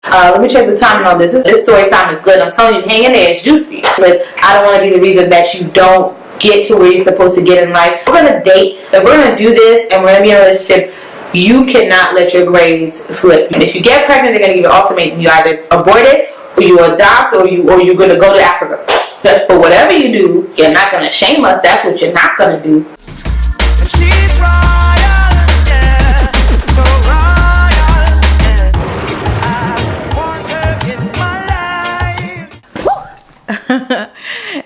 Let me check the timing on this. This story time is good. I'm telling you, hang in there. It's juicy. But I don't want to be the reason that you don't get to where you're supposed to get in life. We're going to date. If we're going to do this and we're going to be in a relationship, you cannot let your grades slip. And if you get pregnant, they're going to give you an ultimatum. You either abort it, or you adopt, or you're going to go to Africa. But whatever you do, you're not going to shame us. That's what you're not going to do. She's royal, yeah, so royal, yeah. I want her in my life.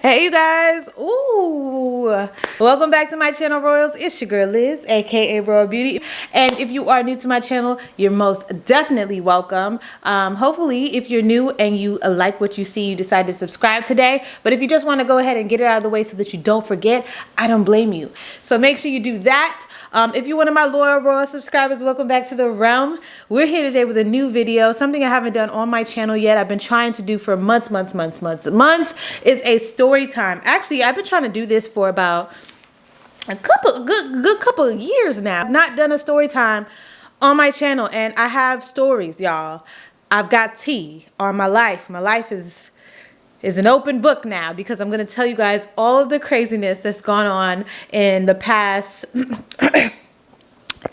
Hey you guys, ooh, welcome back to my channel, Royals. It's your girl Liz, aka Royal Beauty, and if you are new to my channel, you're most definitely welcome. Hopefully if you're new and you like what you see, you decide to subscribe today. But if you just want to go ahead and get it out of the way so that you don't forget, I don't blame you. So make sure you do that. If you're one of my loyal Royal subscribers, welcome back to the realm. We're here today with a new video, something I haven't done on my channel yet. I've been trying to do for months. Is a story time. Actually, I've been trying to do this for about a good couple of years now. I've not done a story time on my channel, and I have stories, y'all. I've got tea on my life. My life is an open book now, because I'm going to tell you guys all of the craziness that's gone on in the past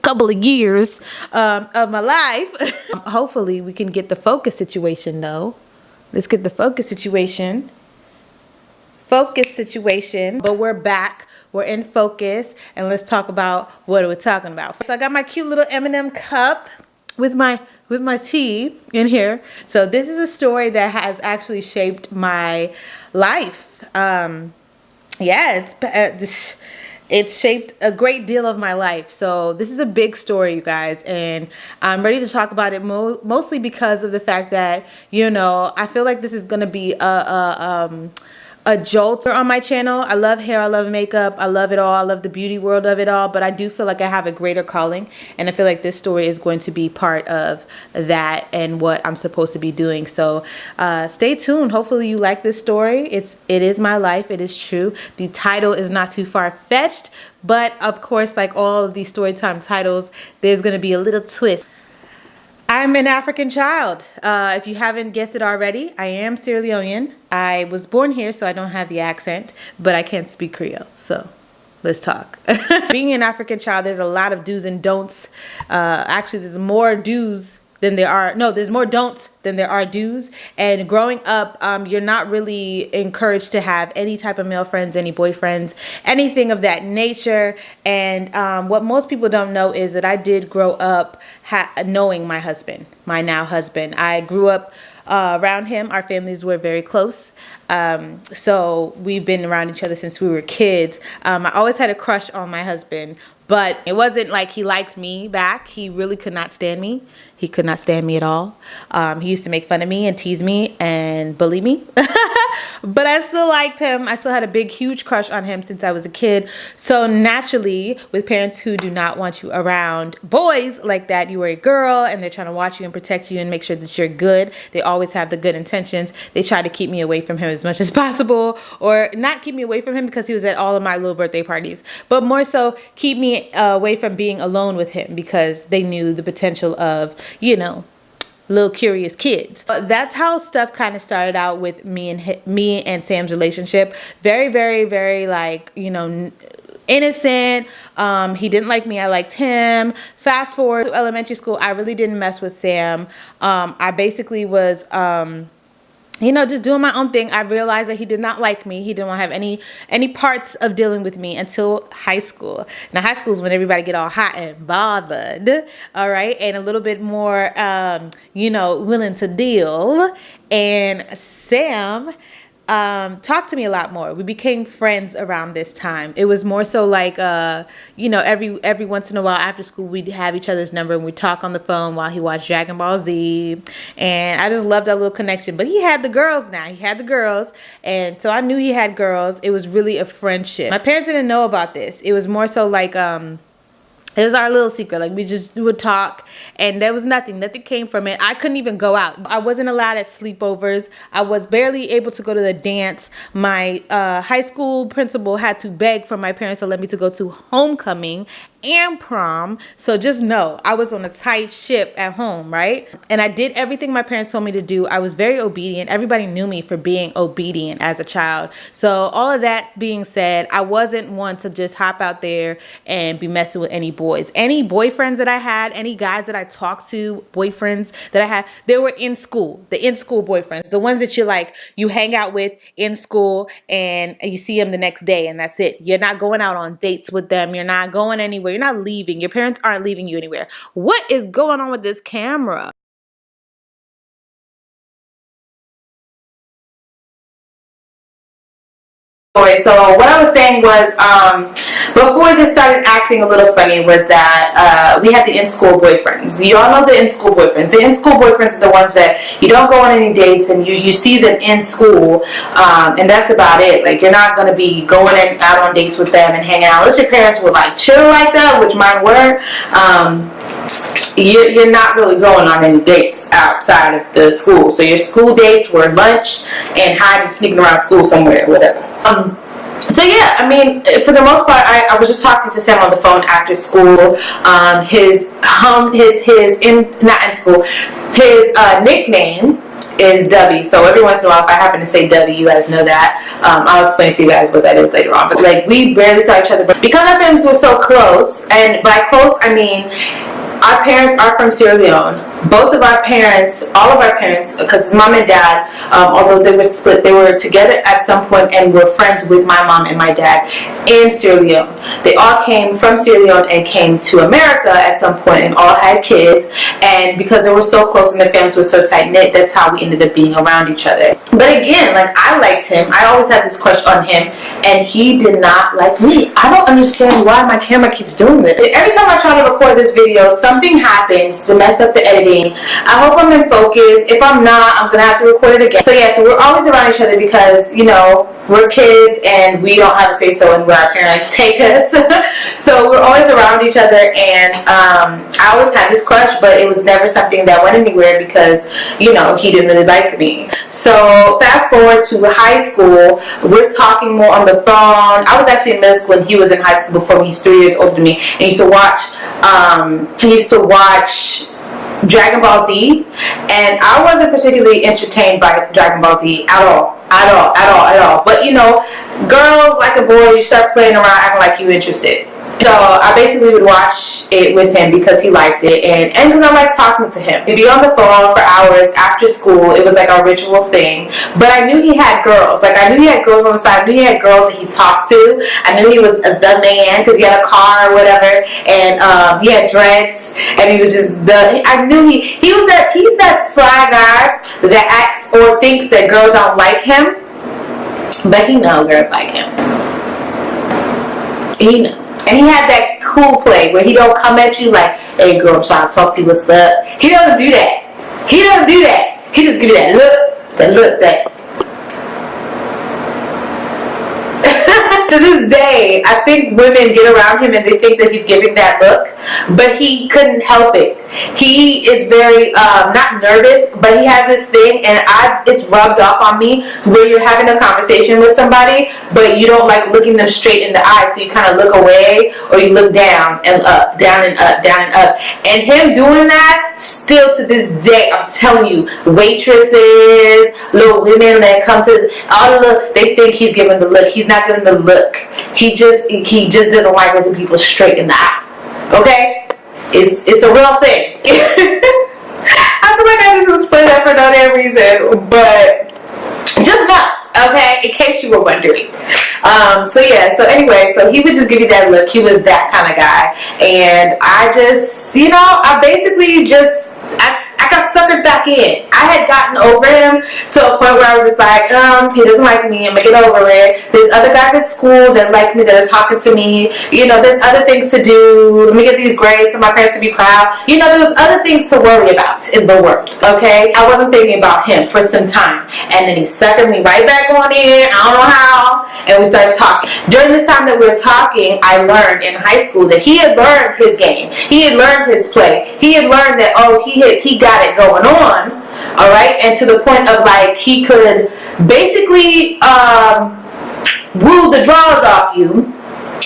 couple of years of my life. Hopefully we can get the focus situation though. Let's get the focus situation. But we're back. We're in focus, and let's talk about what we're talking about. So I got my cute little M&M cup with my tea in here. So this is a story that has actually shaped my life. Yeah, it's shaped a great deal of my life. So this is a big story, you guys, and I'm ready to talk about it mostly because of the fact that, you know, I feel like this is gonna be a jolt on my channel. I love hair, I love makeup, I love it all, I love the beauty world of it all, but I do feel like I have a greater calling, and I feel like this story is going to be part of that and what I'm supposed to be doing. So stay tuned. Hopefully you like this story. It is my life. It is true. The title is not too far-fetched, but of course, like all of these story time titles, there's going to be a little twist. I'm an African child. If you haven't guessed it already, I am Sierra Leonean. I was born here, so I don't have the accent, but I can't speak Creole, so let's talk. Being an African child, there's a lot of do's and don'ts. Actually, there's more do's than there are, no, there's more don'ts than there are do's. And growing up, you're not really encouraged to have any type of male friends, any boyfriends, anything of that nature. And what most people don't know is that I did grow up knowing my husband, my now husband. I grew up around him. Our families were very close. So we've been around each other since we were kids. I always had a crush on my husband, but it wasn't like he liked me back. He really could not stand me. He could not stand me at all. He used to make fun of me and tease me and bully me. But I still liked him. I still had a big, huge crush on him since I was a kid. So naturally, with parents who do not want you around boys like that, you are a girl and they're trying to watch you and protect you and make sure that you're good. They always have the good intentions. They try to keep me away from him as much as possible, or not keep me away from him because he was at all of my little birthday parties, but more so keep me away from being alone with him because they knew the potential of, you know, little curious kids. But that's how stuff kind of started out with me and Sam's relationship. Very, very, very, like, you know, innocent. He didn't like me, I liked him. Fast forward to elementary school, I really didn't mess with Sam. I basically was you know, just doing my own thing. I realized that he did not like me. He didn't want to have any parts of dealing with me until high school. Now, high school is when everybody get all hot and bothered, all right, and a little bit more, you know, willing to deal. And Sam talked to me a lot more. We became friends around this time. It was more so like, you know, every once in a while after school, we'd have each other's number and we'd talk on the phone while he watched Dragon Ball Z. And I just loved that little connection. But he had the girls now. He had the girls. And so I knew he had girls. It was really a friendship. My parents didn't know about this. It was more so like, it was our little secret. Like, we just would talk, and there was nothing came from it. I couldn't even go out. I wasn't allowed at sleepovers. I was barely able to go to the dance. My high school principal had to beg for my parents to let me to go to homecoming and prom. So just know I was on a tight ship at home, right? And I did everything my parents told me to do. I was very obedient. Everybody knew me for being obedient as a child. So all of that being said, I wasn't one to just hop out there and be messing with any boys. Any boyfriends that I had, any guys that I talked to, boyfriends that I had, they were in school. The in-school boyfriends, the ones that you hang out with in school and you see them the next day and that's it. You're not going out on dates with them. You're not going anywhere. You're not leaving. Your parents aren't leaving you anywhere. What is going on with this camera? So what I was saying was, before this started acting a little funny, was that we had the in-school boyfriends. You all know the in-school boyfriends. The in-school boyfriends are the ones that you don't go on any dates and you see them in school, and that's about it. Like, you're not going to be going out on dates with them and hanging out. Unless your parents would like chill like that, which mine were. You're not really going on any dates outside of the school. So your school dates were lunch and hiding, sneaking around school somewhere, whatever. So yeah, I mean, for the most part, I was just talking to Sam on the phone after school. His nickname is W. So every once in a while, if I happen to say W, you guys know that. I'll explain to you guys what that is later on. But like, we barely saw each other, but because our parents were so close, and by close I mean, our parents are from Sierra Leone. Both of our parents, all of our parents, because his mom and dad, although they were split, they were together at some point and were friends with my mom and my dad in Sierra Leone. They all came from Sierra Leone and came to America at some point and all had kids. And because they were so close and their families were so tight-knit, that's how we ended up being around each other. But again, like, I liked him. I always had this crush on him, and he did not like me. I don't understand why my camera keeps doing this. Every time I try to record this video, something happens to mess up the editing. I hope I'm in focus. If I'm not, I'm gonna have to record it again. So yeah, so we're always around each other because, you know, we're kids and we don't have a say so in where our parents take us. So we're always around each other, and I always had this crush, but it was never something that went anywhere because, you know, he didn't really like me. So fast forward to high school, we're talking more on the phone. I was actually in middle school and he was in high school before me. He's 3 years older than me, and he used to watch Dragon Ball Z, and I wasn't particularly entertained by Dragon Ball Z at all. But you know, girls like a boy, you start playing around acting like you interested. So I basically would watch it with him because he liked it, and because I liked talking to him. We'd be on the phone for hours after school. It was like our ritual thing. But I knew he had girls. Like, I knew he had girls on the side. I knew he had girls that he talked to. I knew he was the man because he had a car or whatever, and he had dreads, and he was just I knew he's that sly guy that acts or thinks that girls don't like him, but he knows girls like him. He knows. And he had that cool play where he don't come at you like, hey girl, I'm trying to talk to you, what's up? He doesn't do that. He just give you that look. To this day, I think women get around him and they think that he's giving that look, but he couldn't help it. He is very, not nervous, but he has this thing, and it's rubbed off on me where you're having a conversation with somebody, but you don't like looking them straight in the eye, so you kind of look away, or you look down and up, down and up, down and up. And him doing that, still to this day, I'm telling you, waitresses, little women that come to, they think he's giving the look. He's not giving the look. He just doesn't like looking people straight in the eye. Okay? It's a real thing. I feel like I just explained that for no damn reason, but just know, okay, in case you were wondering. So yeah, so anyway, so he would just give you that look. He was that kind of guy, and I just, you know, I basically just, I got suckered back in. I had gotten over him to a point where I was just like, he doesn't like me, I'm gonna get over it. There's other guys at school that like me, that are talking to me. You know, there's other things to do. Let me get these grades so my parents can be proud. You know, there was other things to worry about in the world, okay? I wasn't thinking about him for some time. And then he suckered me right back on in, I don't know how, and we started talking. During this time that we were talking, I learned in high school that he had learned his game. He had learned his play. He had learned that, he got it going on, all right, and to the point of like he could basically rule the draws off you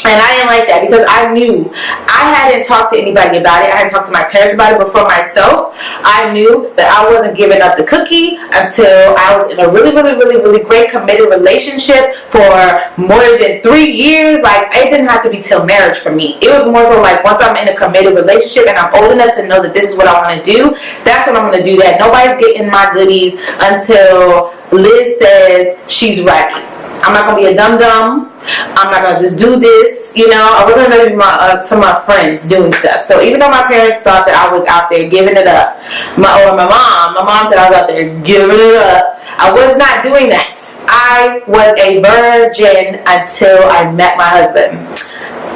And I didn't like that because I knew I hadn't talked to anybody about it. I hadn't talked to my parents about it, but for myself, I knew that I wasn't giving up the cookie until I was in a really, really, really, really great committed relationship for more than 3 years. Like, it didn't have to be till marriage for me. It was more so like once I'm in a committed relationship and I'm old enough to know that this is what I want to do, that's when I'm going to do that. Nobody's getting my goodies until Liz says she's ready. I'm not going to be a dum-dum. I'm not going to just do this, you know. I wasn't going to be some of my friends doing stuff. So even though my parents thought that I was out there giving it up, my mom said I was out there giving it up, I was not doing that. I was a virgin until I met my husband.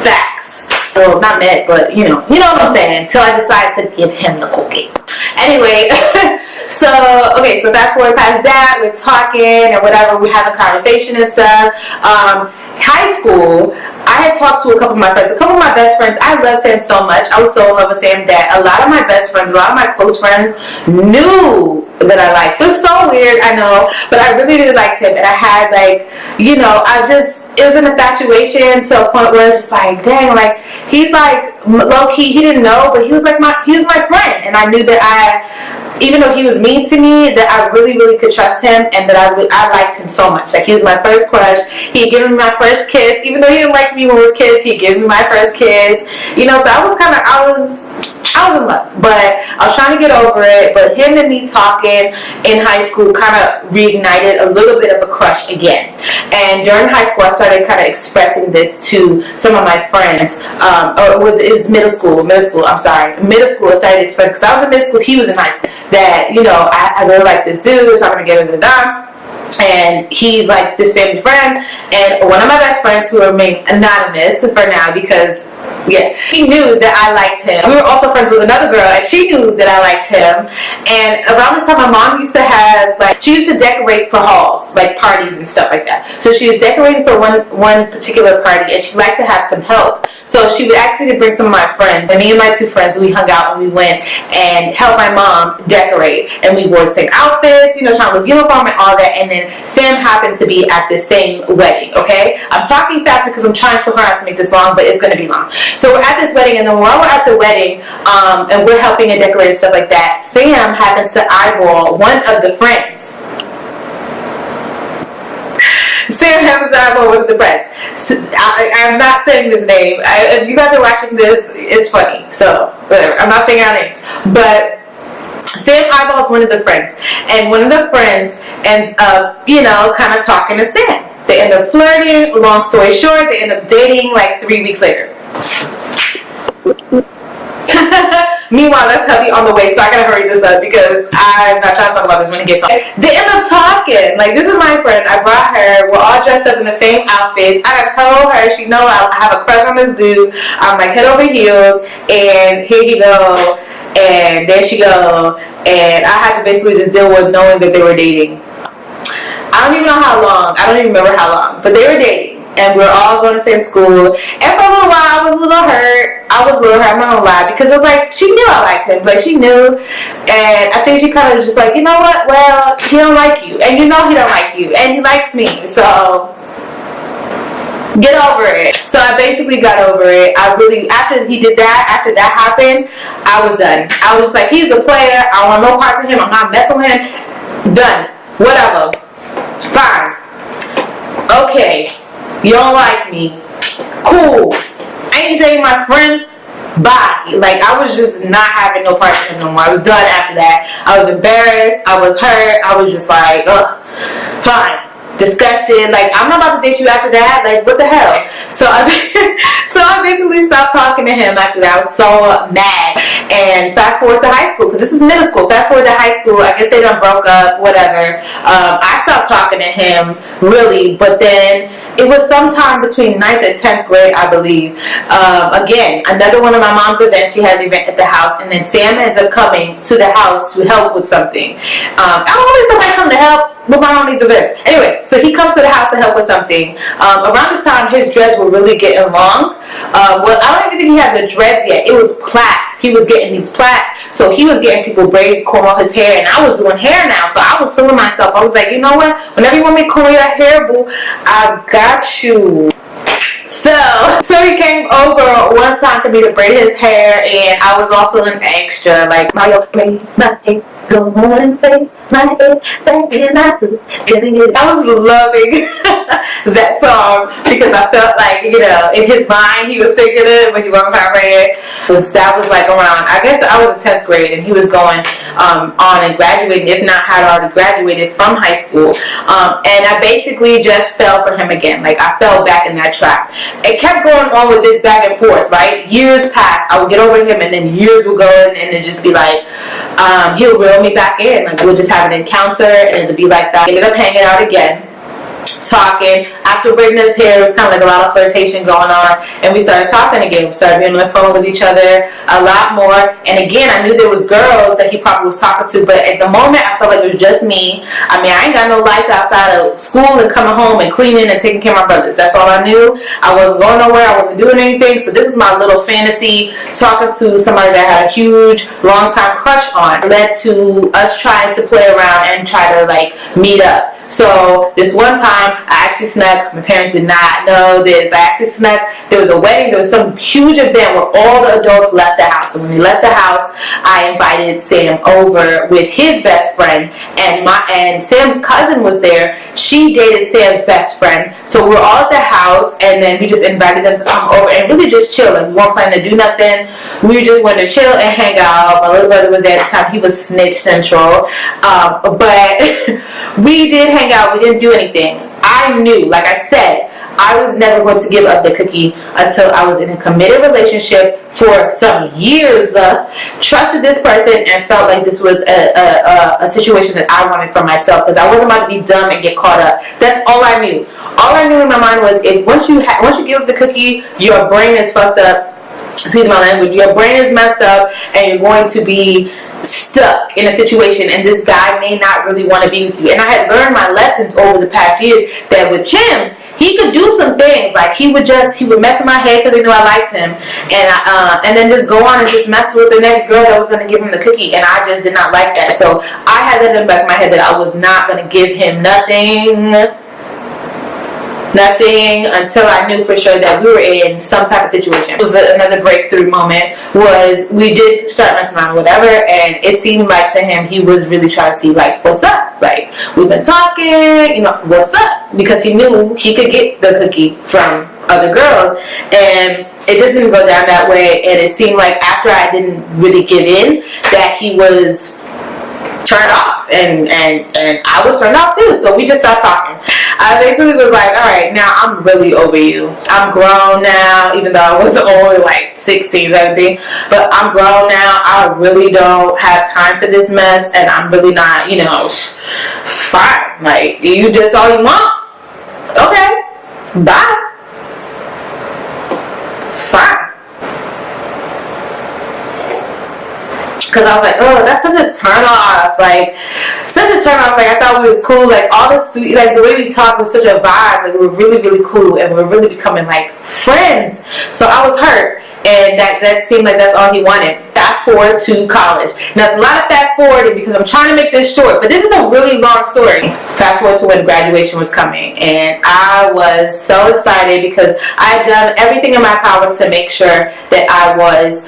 Facts. Well, not met, but you know what I'm saying. Until I decided to give him the cookie. Anyway, so fast forward past that, we're talking and whatever, we have a conversation and stuff. High school, I had talked to a couple of my friends. A couple of my best friends, I love Sam so much. I was so in love with Sam that a lot of my best friends, a lot of my close friends knew that I liked. It was so weird, I know, but I really, really liked him. And I had it was an infatuation to a point where it's just like, dang, like, he's like, low-key, he didn't know, but he was my friend. And I knew that even though he was mean to me, that I really, really could trust him, and that I liked him so much. Like, he was my first crush. He had given me my first kiss. Even though he didn't like me when we were kids, he gave me my first kiss. You know, so I was in love, but I was trying to get over it. But him and me talking in high school kind of reignited a little bit of a crush again. And during high school, I started kind of expressing this to some of my friends. It was middle school. I'm sorry, middle school. I started expressing, because I was in middle school, he was in high school. That I really like this dude, so I'm gonna get into the dime. And he's like this family friend, and one of my best friends, who remain anonymous for now because he knew that I liked him. We were also friends with another girl, and she knew that I liked him. And around this time, my mom used to have, she used to decorate for halls, like parties and stuff like that. So she was decorating for one particular party, and she liked to have some help. So she would ask me to bring some of my friends, and me and my two friends, we hung out and we went and helped my mom decorate. And we wore the same outfits, trying to look uniform and all that. And then Sam happened to be at the same wedding, okay? I'm talking fast because I'm trying so hard to make this long, but it's going to be long. So we're at this wedding, and then while we're at the wedding, and we're helping and decorate and stuff like that, Sam happens to eyeball one of the friends. Sam happens to eyeball one of the friends. I'm not saying this name. If you guys are watching this, it's funny. So, whatever. I'm not saying our names. But Sam eyeballs one of the friends. And one of the friends ends up, kind of talking to Sam. They end up flirting. Long story short, they end up dating 3 weeks later. Meanwhile, that's hubby on the way, so I gotta hurry this up because I'm not trying to talk about this when it gets home. They end up talking. This is my friend. I brought her. We're all dressed up in the same outfits. I told her, she know I have a crush on this dude. I'm head over heels, and here he go, and there she go, and I had to basically just deal with knowing that they were dating. I don't even know how long. I don't even remember how long, but they were dating. And we're all going to the same school. And for a little while, I was a little hurt. I'm not gonna lie, because it was she knew I liked him. She knew. And I think she kind of was just you know what? Well, he don't like you. And he don't like you. And he likes me. So, get over it. So I basically got over it. After that happened, I was done. I was just he's a player. I want no parts of him. I'm not messing with him. Done. Whatever. Fine. Okay. You don't like me. Cool. I ain't dating my friend. Bye. I was just not having no part of him no more. I was done after that. I was embarrassed. I was hurt. I was just ugh. Fine. Disgusted. I'm not about to date you after that. What the hell? So I basically stopped talking to him after that. I was so mad. And fast forward to high school, because this is middle school. Fast forward to high school. I guess they done broke up, whatever. I stopped talking to him, really. But then it was sometime between 9th and 10th grade, I believe. Again, another one of my mom's events. She had an event at the house. And then Sam ends up coming to the house to help with something. I always somebody come to help with my own these events. Anyway, so he comes to the house to help with something. Around this time, his dreads were really getting long. Well, I don't even think he had the dreads yet. It was plaits. He was getting these plaits. So he was getting people braid, comb out his hair, and I was doing hair now. So I was feeling myself. I was like, you know what? Whenever you want me to comb your hair, boo, I got you. So he came over one time for me to braid his hair, and I was all feeling extra, like, Mario, braid my hair, go on and braid my hair, back in my hood, getting it. I was loving that song because I felt like, you know, in his mind he was thinking it when he wasn't red. That was like around, I guess I was in 10th grade, and he was going on and graduating, if not had already graduated from high school. And I basically just fell for him again. Like, I fell back in that trap. It kept going on with this back and forth, right? Years passed. I would get over him, and then years would go, and it'd just be like, he'll reel me back in. Like, we'll just have an encounter, and it'd be like that. Ended up hanging out again, talking. After braiding his hair, it was kind of like a lot of flirtation going on, and we started talking again. We started being on the phone with each other a lot more, and again, I knew there was girls that he probably was talking to, but at the moment, I felt like it was just me. I mean, I ain't got no life outside of school and coming home and cleaning and taking care of my brothers. That's all I knew. I wasn't going nowhere. I wasn't doing anything, so this was my little fantasy, talking to somebody that I had a huge, long-time crush on. It led to us trying to play around and try to, like, meet up. So this one time, I actually snuck. My parents did not know this. I actually snuck. There was a wedding. There was some huge event where all the adults left the house. And when they left the house, I invited Sam over with his best friend, and Sam's cousin was there. She dated Sam's best friend. So we were all at the house, and then we just invited them to come over and really just chill. Like, we weren't planning to do nothing. We just wanted to chill and hang out. My little brother was there at the time. He was snitch central, but we did hang out. We didn't do anything. I knew, like I said, I was never going to give up the cookie until I was in a committed relationship for some years, trusted this person, and felt like this was a situation that I wanted for myself, because I wasn't about to be dumb and get caught up. That's all I knew. All I knew in my mind was, if once you give up the cookie, your brain is fucked up. Excuse my language. Your brain is messed up, and you're going to be stuck in a situation, and this guy may not really want to be with you. And I had learned my lessons over the past years that with him, he could do some things, like he would mess with my head because he knew I liked him, and then just go on and just mess with the next girl that was going to give him the cookie, and I just did not like that. So I had that in the back of my head that I was not going to give him nothing until I knew for sure that we were in some type of situation. It was another breakthrough moment. Was we did start messing around or whatever, and it seemed like to him he was really trying to see, like, what's up? Like, we've been talking, you know, what's up? Because he knew he could get the cookie from other girls, and it just didn't go down that way. And it seemed like after I didn't really give in, that he was turned off, and I was turned off too. So we just stopped talking. I basically was like, all right, now I'm really over you. I'm grown now, even though I was only like 16, 17, but I'm grown now. I really don't have time for this mess, and I'm really not, you know, fine. Like, you just all you want? Okay, bye. Fine. Because I was like, oh, that's such a turn off. Like, such a turn off. Like, I thought we was cool. Like, all the sweet, like, the way we talked was such a vibe. Like, we were really, really cool. And we were really becoming, like, friends. So I was hurt. And that seemed like that's all he wanted. Fast forward to college. Now, it's a lot of fast forwarding because I'm trying to make this short, but this is a really long story. Fast forward to when graduation was coming, and I was so excited because I had done everything in my power to make sure that I was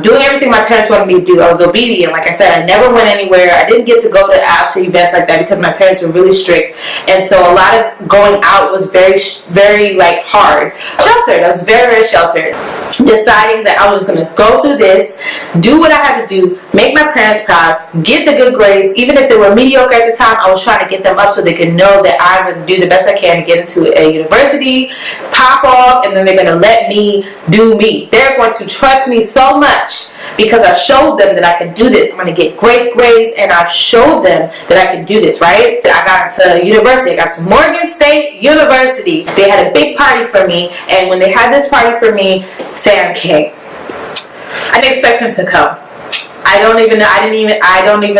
doing everything my parents wanted me to do. I was obedient. Like I said, I never went anywhere. I didn't get to go out to events like that because my parents were really strict, and so a lot of going out was very, very, like, hard. Sheltered. I was very, very sheltered. Deciding that I was going to go through this, do what I had to do, make my parents proud, get the good grades. Even if they were mediocre at the time, I was trying to get them up so they could know that I'm going to do the best I can to get into a university, pop off, and then they're going to let me do me. They're going to trust me so much because I showed them that I could do this. I'm going to get great grades, and I've showed them that I can do this, right? I got to university. I got to Morgan State University. They had a big party for me, and when they had this party for me, Sam came. I didn't expect him to come. I don't even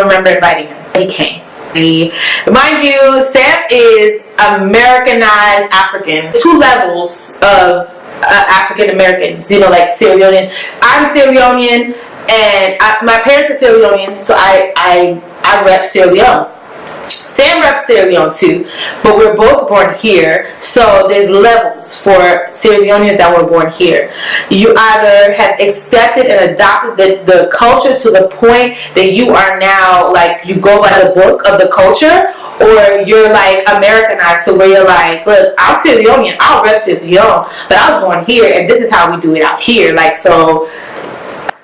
remember inviting him. He came. Mind you, Sam is Americanized African. 2 levels of African Americans, you know, like Sierra Leonean. I'm Sierra Leonean, and my parents are Sierra Leonean, so I rep Sierra Leone. Sam reps Sierra Leone too, but we're both born here, so there's levels for Sierra Leoneans that were born here. You either have accepted and adopted the culture to the point that you are now, like, you go by the book of the culture, or you're like Americanized, so where you're like, look, I'm Sierra Leonean, I'll rep Sierra Leone, but I was born here, and this is how we do it out here. Like, so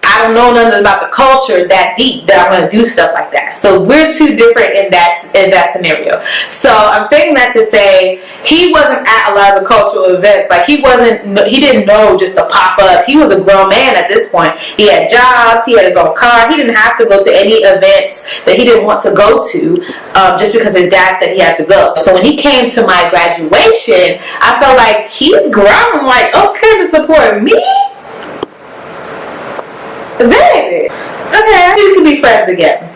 I don't know nothing about the culture that deep that I'm gonna do stuff like that. So we're too different in that scenario. So I'm saying that to say he wasn't at a lot of the cultural events. Like, he didn't know just to pop up. He was a grown man at this point. He had jobs. He had his own car. He didn't have to go to any events that he didn't want to go to just because his dad said he had to go. So when he came to my graduation, I felt like he's grown. Like, okay, to support me. Baby. Okay, we can be friends again.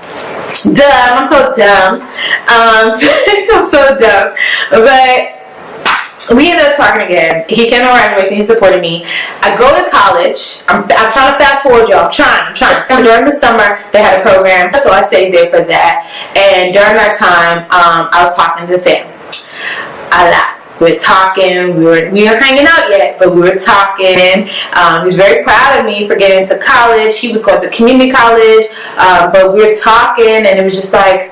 Dumb. I'm so dumb. I'm so dumb. But we ended up talking again. He came to my graduation. He supported me. I go to college. I'm trying to fast forward, y'all. I'm trying. During the summer, they had a program, so I stayed there for that. And during that time, I was talking to Sam a lot. We were talking, we weren't hanging out yet, but we were talking. He was very proud of me for getting to college. He was going to community college, but we were talking, and it was just like,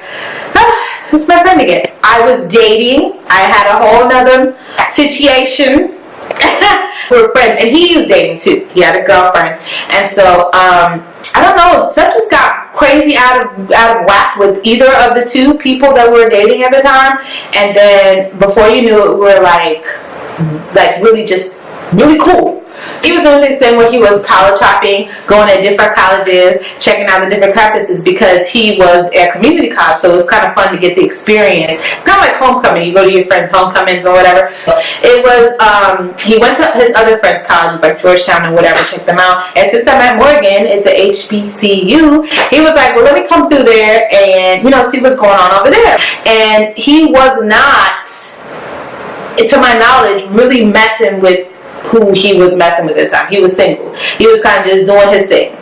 it's my friend again. I was dating. I had a whole nother situation. We were friends, and he was dating too. He had a girlfriend, and so I don't know. Stuff just got crazy out of whack with either of the two people that we were dating at the time. And then before you knew it, we were like really just really cool. He was doing this thing where he was college hopping, going to different colleges, checking out the different campuses because he was at community college, so it was kind of fun to get the experience. It's kind of like homecoming. You go to your friends' homecomings or whatever. It was, he went to his other friends' colleges like Georgetown and whatever, check them out. And since I'm at Morgan, it's a HBCU, he was like, well, let me come through there and, see what's going on over there. And he was not, to my knowledge, really messing with who he was messing with at the time. He was single. He was kind of just doing his thing.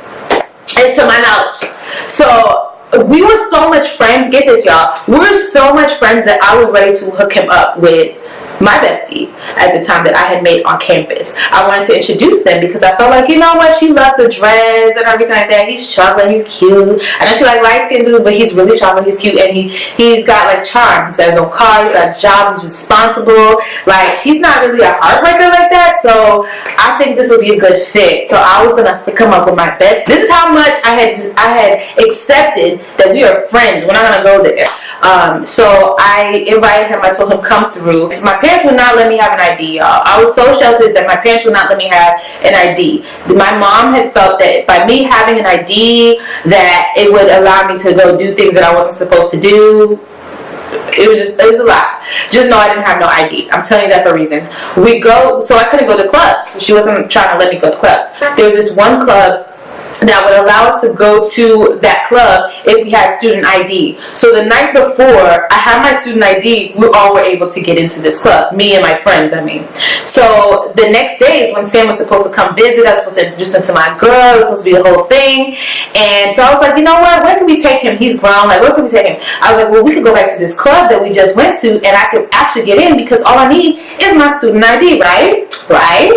And to my knowledge. So we were so much friends. Get this, y'all. We were so much friends that I was ready to hook him up with my bestie at the time that I had made on campus. I wanted to introduce them because I felt like, you know what, she loves the dreads and everything like that. He's chocolate, he's cute. I know she like light-skinned dudes, but he's really chocolate, he's cute, and he's got like charm. He's got his own car, he's got a job, he's responsible. Like, he's not really a heartbreaker like that, so I think this would be a good fit. So I was gonna come up with my best. This is how much I had accepted that we are friends. We're not gonna go there. So I invited him. I told him come through. So my parents would not let me have an ID, y'all. I was so sheltered that my parents would not let me have an ID. My mom had felt that by me having an ID, that it would allow me to go do things that I wasn't supposed to do. It was a lot. Just know I didn't have no ID. I'm telling you that for a reason. So I couldn't go to clubs. She wasn't trying to let me go to clubs. There was this one club that would allow us to go to that club if we had student ID. So the night before I had my student ID, we all were able to get into this club. Me and my friends, I mean. So the next day is when Sam was supposed to come visit. I was supposed to introduce him to my girl. It was supposed to be a whole thing. And so I was like, you know what? Where can we take him? He's grown. Like, where can we take him? I was like, well, we could go back to this club that we just went to, and I could actually get in because all I need is my student ID, right? Right?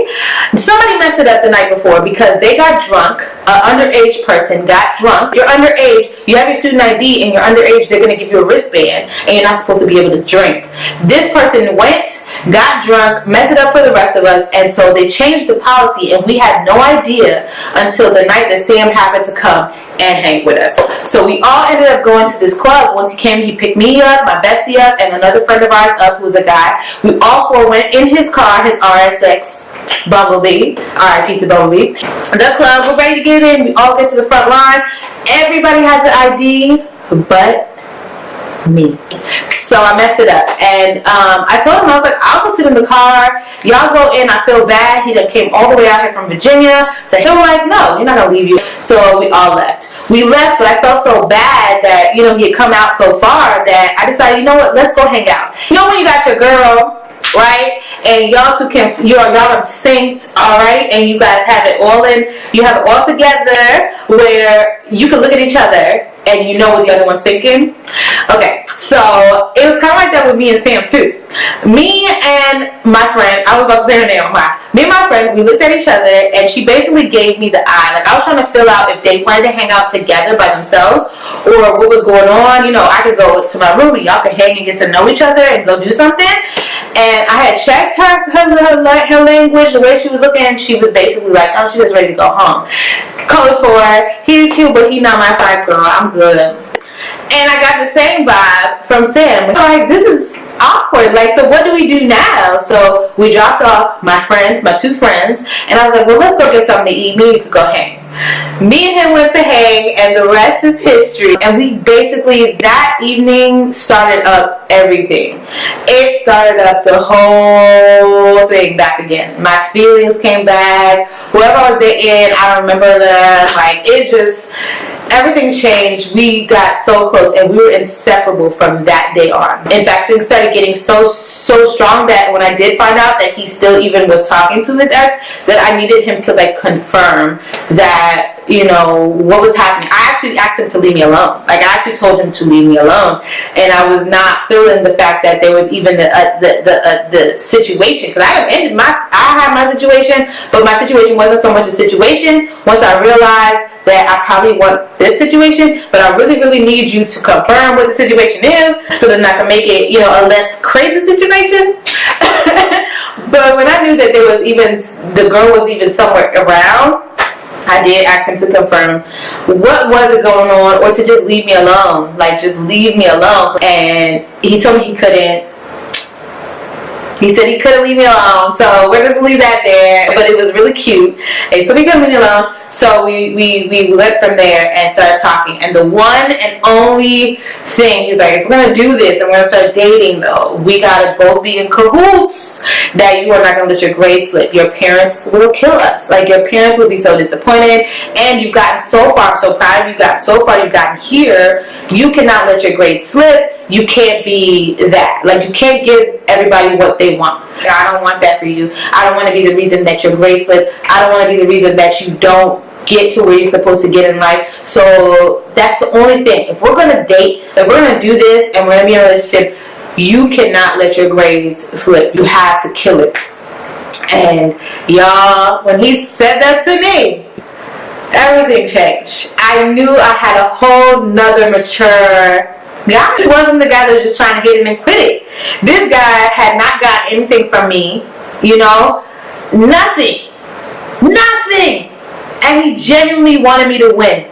Somebody messed it up the night before because they got drunk. Underage person got drunk. You're underage, you have your student ID, and you're underage, they're going to give you a wristband, and you're not supposed to be able to drink. This person went, got drunk, messed it up for the rest of us, and so they changed the policy, and we had no idea until the night that Sam happened to come and hang with us. So we all ended up going to this club. Once he came, he picked me up, my bestie up, and another friend of ours up who was a guy. We all four went in his car, his RSX Bumblebee, R.I.P. to Bumblebee. The club, we're ready to get in. We all get to the front line. Everybody has an ID, but me. So I messed it up, and I told him, I was like, I'll go sit in the car, y'all go in. I feel bad. He done came all the way out here from Virginia. So he was like, no, you're not gonna leave you. So we all left. We left, but I felt so bad that, he had come out so far that I decided, you know what, let's go hang out. When you got your girl, right, and y'all two y'all are synced, all right, and you guys have it all you have it all together where you can look at each other and you know what the other one's thinking? Okay, so it was kind of like that with me and Sam too. Me and my friend, I was about to say her name, me and my friend, we looked at each other, and she basically gave me the eye. Like, I was trying to fill out if they wanted to hang out together by themselves, or what was going on. You know, I could go to my room and y'all could hang and get to know each other and go do something. And I had checked her language, the way she was looking, and she was basically like, oh, she was ready to go home. Code for her, he's cute, but he's not my type, girl. I'm good. And I got the same vibe from Sam. Like, this is awkward. Like, so what do we do now? So we dropped off my friends, my two friends, and I was like, well, let's go get something to eat. Me and you could go hang. Me and him went to hang, and the rest is history. And we basically, that evening, started up everything. It started up the whole thing back again. My feelings came back. Whoever I was dating, I remember them. Like, it just, everything changed. We got so close, and we were inseparable from that day on. In fact, things started getting so strong that when I did find out that he still even was talking to his ex, that I needed him to like confirm that, you know, what was happening. I actually asked him to leave me alone. Like, I actually told him to leave me alone, and I was not feeling the fact that there was even the situation, because I had my situation, but my situation wasn't so much a situation. Once I realized that I probably want this situation, but I really, really need you to confirm what the situation is, so then I can make it, you know, a less crazy situation. But when I knew that there was even, the girl was even somewhere around, I did ask him to confirm what was it going on, or to just leave me alone. Like, just leave me alone. And he told me he couldn't. He said he couldn't leave me alone, so we're just gonna leave that there. But it was really cute. And he told me he couldn't leave me alone. So we went from there and started talking. And the one and only thing, he was like, if we're gonna do this and we're gonna start dating though, we gotta both be in cahoots that you are not gonna let your grades slip. Your parents will kill us. Like, your parents will be so disappointed, and you've gotten so far, I'm so proud of you, you've gotten here. You cannot let your grades slip. You can't be that. Like, you can't give everybody what they want. I don't want that for you. I don't want to be the reason that your grades slip. I don't want to be the reason that you don't get to where you're supposed to get in life. So that's the only thing. If we're going to date, if we're going to do this, and we're going to be in a relationship, you cannot let your grades slip. You have to kill it. And y'all, when he said that to me, everything changed. I knew I had a whole nother mature guy. This wasn't the guy that was just trying to hit him and quit it. This guy had not got anything from me, you know, nothing, and he genuinely wanted me to win.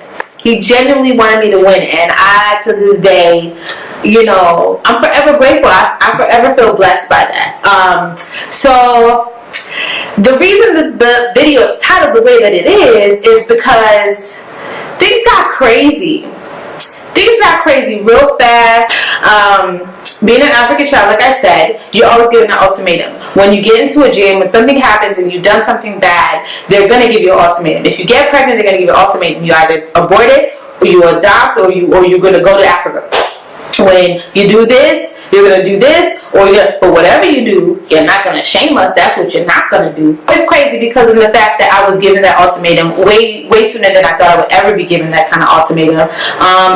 And I, to this day, you know, I'm forever grateful. I forever feel blessed by that. So the reason that the video is titled the way that it is because things got crazy. Things got crazy real fast. Being an African child, like I said, you're always given an ultimatum. When you get into a gym, when something happens and you've done something bad, they're going to give you an ultimatum. If you get pregnant, they're going to give you an ultimatum. You either abort it, or you adopt, or you're going to go to Africa. When you do this, you're going to do this, but whatever you do, you're not going to shame us. That's what you're not going to do. It's crazy because of the fact that I was given that ultimatum way sooner than I thought I would ever be given that kind of ultimatum.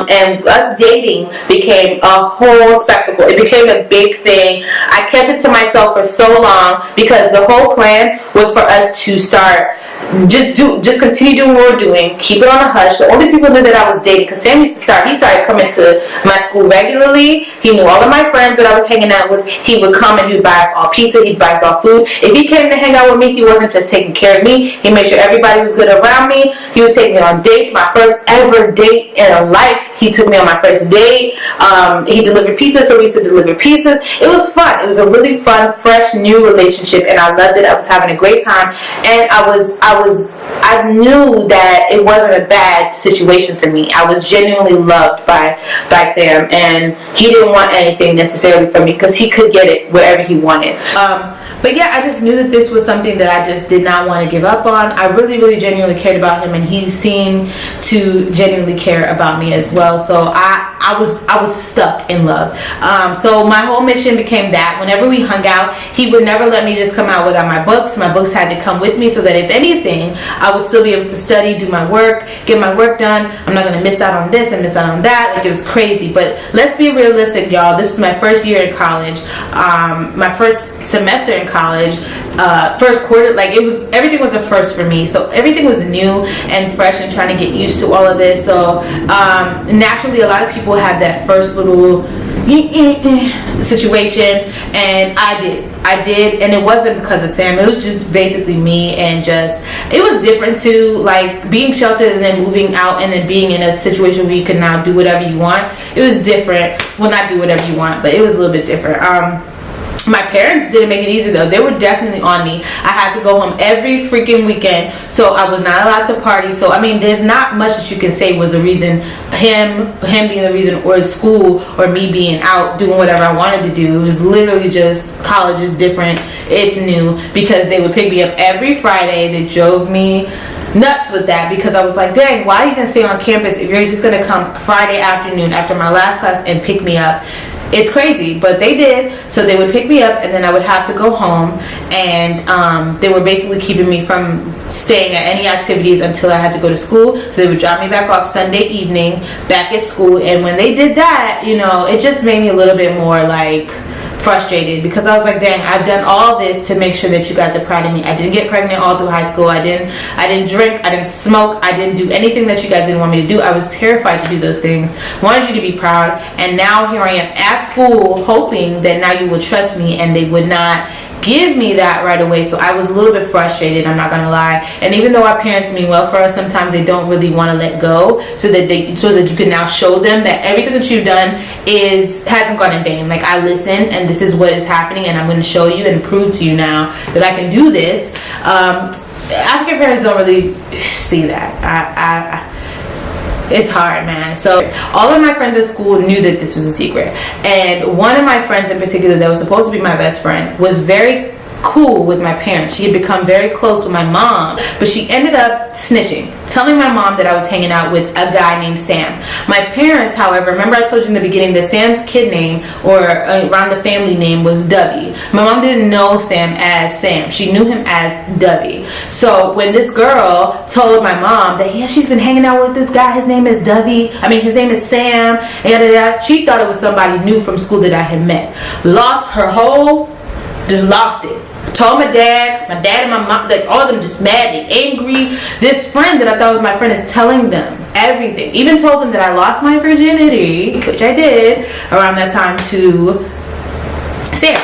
And us dating became a whole spectacle. It became a big thing. I kept it to myself for so long because the whole plan was for us to start just continue doing what we're doing, keep it on a hush. The only people knew that I was dating, because Sam he started coming to my school regularly. He knew all of my friends that I was hanging out with. He would come and he would buy us all pizza, he'd buy us all food. If he came to hang out with me, he wasn't just taking care of me, he made sure everybody was good around me. He would take me on dates. My first ever date in life, he took me on my first date. He delivered pizza, so we used to deliver pizzas. It was fun. It was a really fun, fresh, new relationship, and I loved it. I was having a great time, and I knew that it wasn't a bad situation for me. I was genuinely loved by Sam, and he didn't want anything necessarily from me because he could get it wherever he wanted. But yeah, I just knew that this was something that I just did not want to give up on. I really, really genuinely cared about him, and he seemed to genuinely care about me as well. So I I was stuck in love. So my whole mission became that whenever we hung out, he would never let me just come out without my books. My books had to come with me so that if anything, I would still be able to study, do my work, get my work done. I'm not going to miss out on this and miss out on that. Like, it was crazy. But let's be realistic, y'all. This was my first year in college, my first semester in college, first quarter. Like, everything was a first for me. So everything was new and fresh and trying to get used to all of this. So naturally, a lot of people had that first little situation, and I did, and it wasn't because of Sam. It was just basically me, and just, it was different too, like being sheltered and then moving out and then being in a situation where you can now do whatever you want. It was different. Well, not do whatever you want, but it was a little bit different. My parents didn't make it easy though. They were definitely on me. I had to go home every freaking weekend, so I was not allowed to party. So I mean, there's not much that you can say was the reason, him being the reason, or school, or me being out doing whatever I wanted to do. It was literally just, college is different, it's new, because they would pick me up every Friday. They drove me nuts with that, because I was like, dang, why are you gonna stay on campus if you're just gonna come Friday afternoon after my last class and pick me up? It's crazy, but they did. So they would pick me up, and then I would have to go home, and they were basically keeping me from staying at any activities until I had to go to school. So they would drop me back off Sunday evening back at school, and when they did that, you know, it just made me a little bit more like frustrated, because I was like, dang, I've done all this to make sure that you guys are proud of me. I didn't get pregnant all through high school. I didn't drink, I didn't smoke, I didn't do anything that you guys didn't want me to do. I was terrified to do those things, wanted you to be proud, and now here I am at school hoping that now you would trust me, and they would not give me that right away. So I was a little bit frustrated, I'm not gonna lie. And even though our parents mean well for us, sometimes they don't really want to let go, so that you can now show them that everything that you've done hasn't gone in vain. Like, I listened, and this is what is happening, and I'm going to show you and prove to you now that I can do this. African parents don't really see that. It's hard, man. So all of my friends at school knew that this was a secret, and one of my friends in particular that was supposed to be my best friend was very cool with my parents. She had become very close with my mom, but she ended up snitching, telling my mom that I was hanging out with a guy named Sam. My parents, however, remember I told you in the beginning that Sam's kid name, or around the family name, was Dubby. My mom didn't know Sam as Sam. She knew him as Dubby. So when this girl told my mom that, yeah, she's been hanging out with this guy, his name is his name is Sam, and she thought it was somebody new from school that I had met. Just lost it. Told my dad and my mom, like, all of them just mad, they angry. This friend that I thought was my friend is telling them everything. Even told them that I lost my virginity, which I did around that time, to Sam,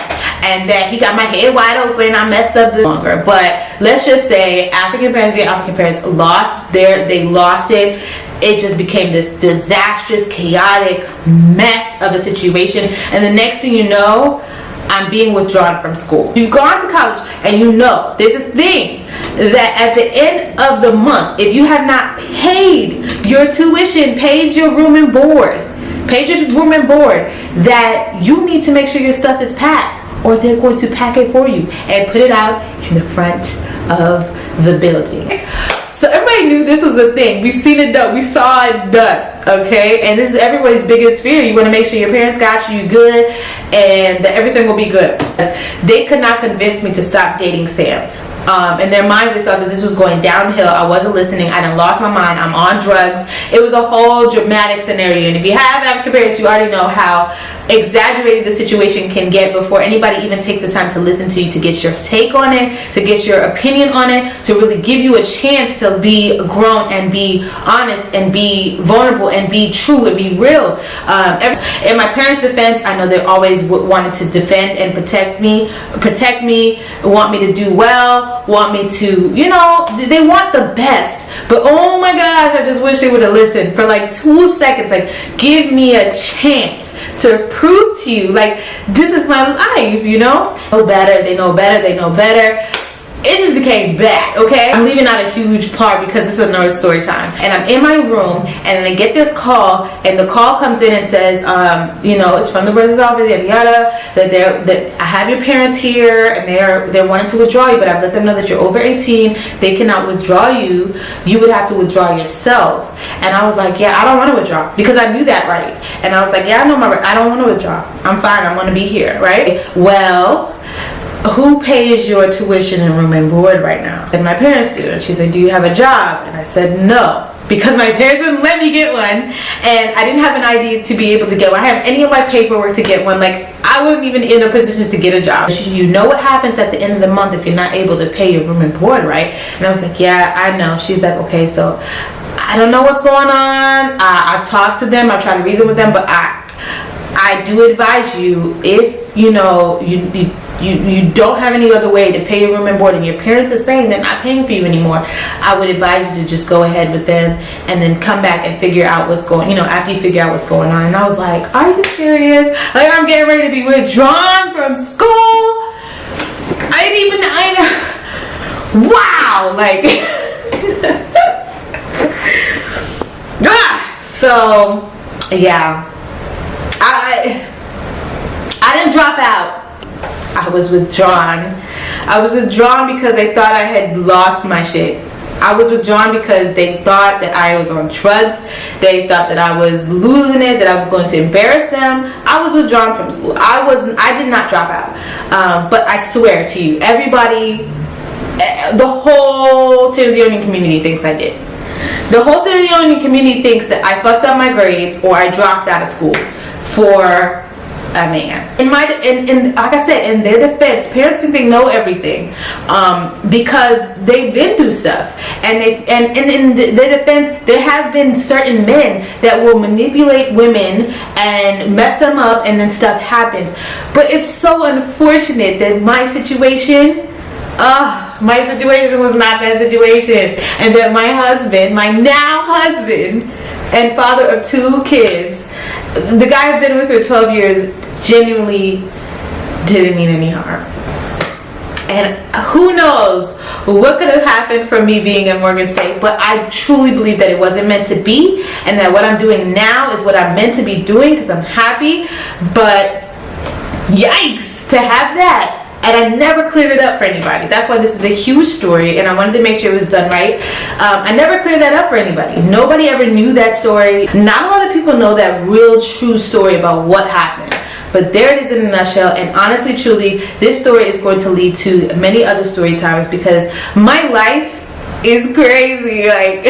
and that he got my head wide open. I messed up longer, but let's just say African parents being African parents they lost it. It just became this disastrous, chaotic mess of a situation, and the next thing you know, I'm being withdrawn from school. You've gone to college, and you know there's a thing that at the end of the month, if you have not paid your tuition, paid your room and board, that you need to make sure your stuff is packed, or they're going to pack it for you and put it out in the front of the building. So everybody knew this was a thing. We've seen it done. We saw it done. Okay? And this is everybody's biggest fear. You want to make sure your parents got you good and that everything will be good. They could not convince me to stop dating Sam. In their minds, they thought that this was going downhill. I wasn't listening. I done lost my mind. I'm on drugs. It was a whole dramatic scenario. And if you have African parents, you already know how exaggerated the situation can get before anybody even takes the time to listen to you, to get your take on it, to get your opinion on it, to really give you a chance to be grown and be honest and be vulnerable and be true and be real. In my parents' defense, I know they always wanted to defend and protect me, want me to do well, want me to, you know, they want the best. But oh my gosh, I just wish they would have listened for like 2 seconds. Like, give me a chance to prove to you, like, this is my life, you know? They know better. it just became bad, okay? I'm leaving out a huge part because this is another story time. And I'm in my room, and then I get this call, and the call comes in and says, you know, it's from the brother's office, yada yada, that I have your parents here, and they're wanting to withdraw you, but I've let them know that you're over 18. They cannot withdraw you. You would have to withdraw yourself. And I was like, yeah, I don't want to withdraw, because I knew that, right? And I was like, yeah, I know my right. I don't want to withdraw. I'm fine. I'm going to be here, right? Well, who pays your tuition and room and board right now? And my parents do. And she said, do you have a job? And I said, no, because my parents didn't let me get one, and I didn't have an ID to be able to get one. I have any of my paperwork to get one. Like, I wasn't even in a position to get a job. You know what happens at the end of the month if you're not able to pay your room and board, right? And I was like, yeah, I know. She's like, okay, so I don't know what's going on. I've talked to them. I've tried to reason with them, but I do advise you, if you know you don't have any other way to pay your room and board, and your parents are saying they're not paying for you anymore, I would advise you to just go ahead with them and then come back and figure out what's going, after you figure out what's going on. And I was like, are you serious? Like, I'm getting ready to be withdrawn from school. Wow, like, so yeah, I didn't drop out. I was withdrawn. I was withdrawn because they thought I had lost my shit. I was withdrawn because they thought that I was on drugs. They thought that I was losing it, that I was going to embarrass them. I was withdrawn from school. I did not drop out. But I swear to you, everybody, the whole Sierra Leonean community thinks I did. The whole Sierra Leonean community thinks that I fucked up my grades or I dropped out of school for a man. And like I said, in their defense, parents think they know everything, because they've been through stuff, and in their defense, there have been certain men that will manipulate women and mess them up, and then stuff happens. But it's so unfortunate that my situation was not that situation, and that my husband, my now husband and father of 2 kids, the guy I've been with for 12 years, genuinely didn't mean any harm. And who knows what could have happened from me being in Morgan State, but I truly believe that it wasn't meant to be, and that what I'm doing now is what I'm meant to be doing, because I'm happy. But yikes, to have that. And I never cleared it up for anybody. That's why this is a huge story, and I wanted to make sure it was done right. I never cleared that up for anybody. Nobody ever knew that story. Not a lot of people know that real, true story about what happened. But there it is in a nutshell, and honestly, truly, this story is going to lead to many other story times, because my life is crazy. Like,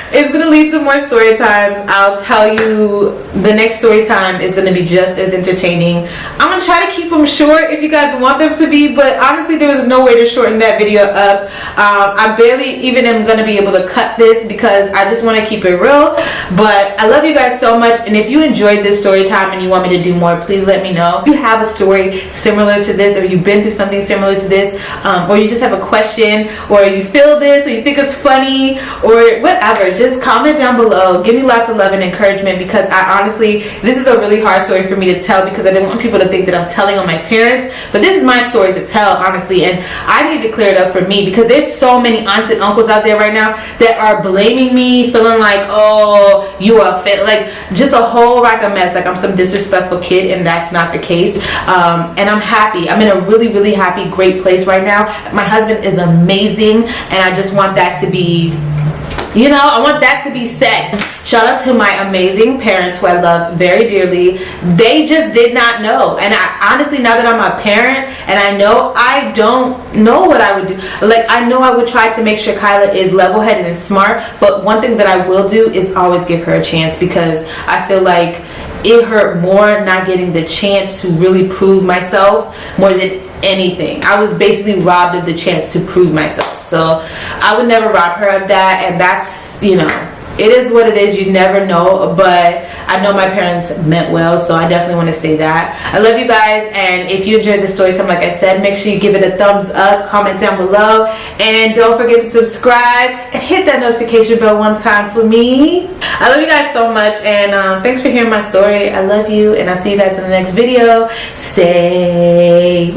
it's going to lead to more story times. I'll tell you, the next story time is going to be just as entertaining. I'm going to try to keep them short if you guys want them to be, but honestly, there was no way to shorten that video up. I barely even am going to be able to cut this, because I just want to keep it real. But I love you guys so much, and if you enjoyed this story time and you want me to do more, please let me know. If you have a story similar to this, or you've been through something similar to this, or you just have a question, or you feel this, or you think it's funny, or whatever, just comment down below. Give me lots of love and encouragement, because I honestly, this is a really hard story for me to tell, because I didn't want people to think that I'm telling on my parents, but this is my story to tell, honestly, and I need to clear it up for me, because there's so many aunts and uncles out there right now that are blaming me, feeling like, oh, you are fit, like just a whole rack of mess, like I'm some disrespectful kid, and that's not the case. And I'm happy. I'm in a really, really happy, great place right now. My husband is amazing, and I just want that to be, I want that to be said. Shout out to my amazing parents, who I love very dearly. They just did not know. And I honestly, now that I'm a parent and I don't know what I would do. Like, I know I would try to make sure Kyla is level-headed and smart, but one thing that I will do is always give her a chance, because I feel like it hurt more not getting the chance to really prove myself more than anything. I was basically robbed of the chance to prove myself. So I would never rob her of that, and that's, it is what it is. You never know, but I know my parents meant well, so I definitely want to say that. I love you guys, and if you enjoyed the story time, like I said, make sure you give it a thumbs up, comment down below, and don't forget to subscribe and hit that notification bell one time for me. I love you guys so much, and thanks for hearing my story. I love you, and I'll see you guys in the next video. Stay